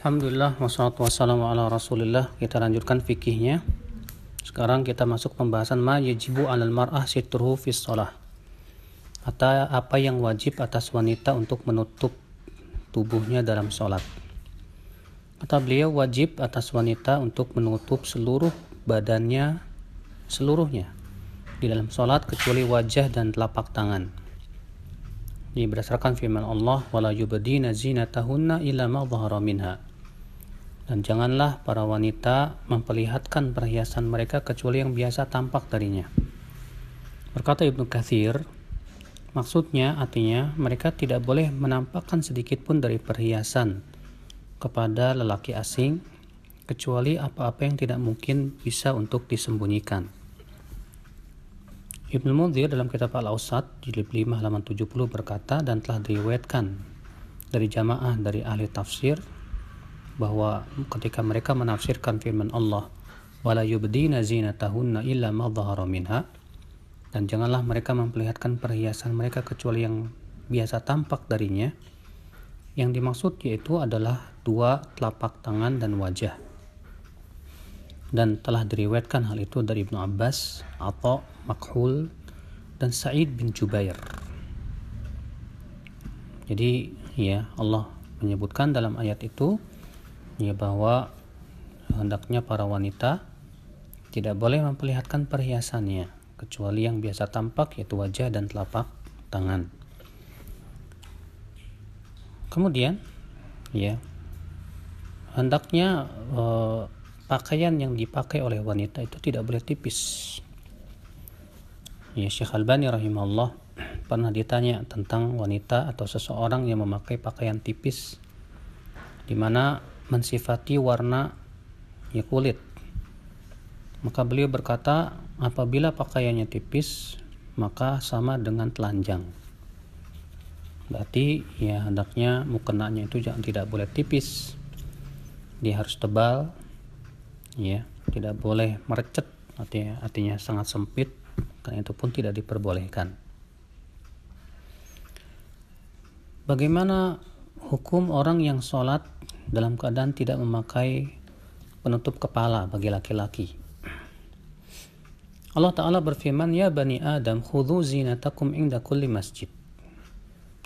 Alhamdulillah, wassalatu wassalamu ala rasulillah. Kita lanjutkan fikihnya. Sekarang kita masuk pembahasan ma yajibu alal mar'ah sitruhu fis shalah. Atau apa yang wajib atas wanita untuk menutup tubuhnya dalam sholat. Kata beliau, wajib atas wanita untuk menutup seluruh badannya seluruhnya di dalam sholat kecuali wajah dan telapak tangan. Ini berdasarkan firman Allah, wala yubdina zinatahunna illa ma dhahara minha. Dan janganlah para wanita memperlihatkan perhiasan mereka kecuali yang biasa tampak darinya. Berkata Ibnu Katsir, maksudnya artinya mereka tidak boleh menampakkan sedikit pun dari perhiasan kepada lelaki asing kecuali apa-apa yang tidak mungkin bisa untuk disembunyikan. Ibnu Munzir dalam kitab Al-Awsat jilid 5 halaman 70 berkata, dan telah diriwayatkan dari jamaah dari ahli tafsir bahwa ketika mereka menafsirkan firman Allah, wala yubdina zinatahunna illa ma dhahara minha, dan janganlah mereka memperlihatkan perhiasan mereka kecuali yang biasa tampak darinya, yang dimaksud yaitu adalah dua telapak tangan dan wajah. Dan telah diriwayatkan hal itu dari Ibnu Abbas, Atha, Makhul, dan Sa'id bin Jubair. Jadi ya, Allah menyebutkan dalam ayat itu ya bahwa hendaknya para wanita tidak boleh memperlihatkan perhiasannya kecuali yang biasa tampak, yaitu wajah dan telapak tangan. Kemudian ya, hendaknya pakaian yang dipakai oleh wanita itu tidak boleh tipis. Ya, Syekh Albani rahimahullah pernah ditanya tentang wanita atau seseorang yang memakai pakaian tipis, di mana mensifati warna ya kulit. Maka beliau berkata, apabila pakaiannya tipis maka sama dengan telanjang. Berarti ya hendaknya mukenanya itu tidak boleh tipis, dia harus tebal. Ya, tidak boleh merecet, artinya sangat sempit, karena itu pun tidak diperbolehkan. Bagaimana hukum orang yang sholat dalam keadaan tidak memakai penutup kepala bagi laki-laki? Allah Ta'ala berfirman, ya bani Adam khudhu zinatakum inda kulli masjid.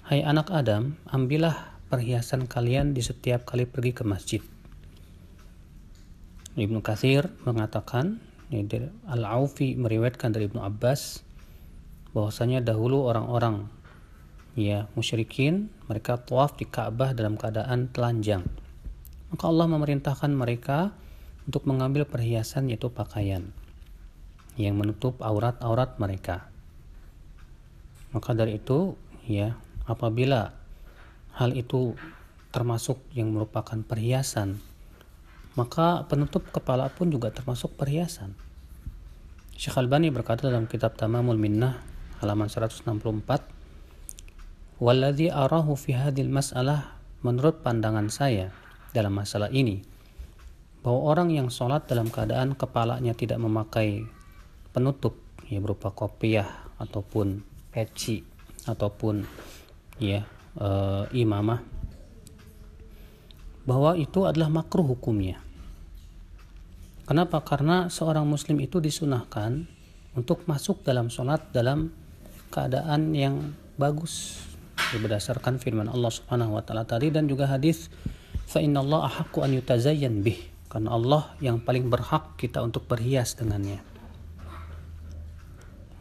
Hai anak Adam, ambillah perhiasan kalian di setiap kali pergi ke masjid. Ibnu Katsir mengatakan, Al-Aufi meriwayatkan dari Ibnu Abbas bahwasanya dahulu orang-orang ya musyrikin mereka tawaf di Ka'bah dalam keadaan telanjang. Maka Allah memerintahkan mereka untuk mengambil perhiasan, yaitu pakaian yang menutup aurat-aurat mereka. Maka dari itu ya, apabila hal itu termasuk yang merupakan perhiasan, maka penutup kepala pun juga termasuk perhiasan. Syekh Albani berkata dalam kitab Tamamul Minnah halaman 164, walladzi arahu fi hadhil mas'alah, menurut pandangan saya dalam masalah ini, bahwa orang yang sholat dalam keadaan kepalanya tidak memakai penutup ya berupa kopiah ataupun peci ataupun ya imamah, bahwa itu adalah makruh hukumnya. Kenapa? Karena seorang muslim itu disunahkan untuk masuk dalam sholat dalam keadaan yang bagus, berdasarkan firman Allah Subhanahu wa taala tadi, dan juga hadis fa innallaha ahaqqu an yutazayyan bih, karena Allah yang paling berhak kita untuk berhias dengannya.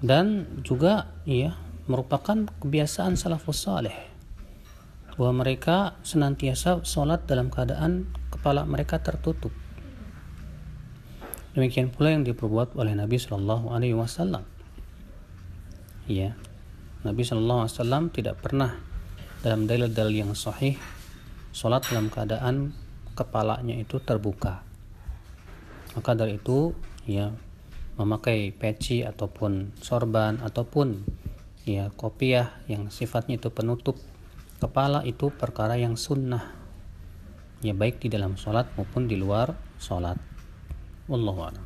Dan juga ya merupakan kebiasaan salafus saleh bahwa mereka senantiasa sholat dalam keadaan kepala mereka tertutup. Demikian pula yang diperbuat oleh Nabi Shallallahu Alaihi Wasallam. Ya, Nabi Shallallahu Alaihi Wasallam tidak pernah dalam dalil-dalil yang sahih sholat dalam keadaan kepalanya itu terbuka. Maka dari itu, ya memakai peci ataupun sorban ataupun ya kopiah yang sifatnya itu penutup kepala itu perkara yang sunnah, ya baik di dalam sholat maupun di luar sholat. Wallahu a'lam.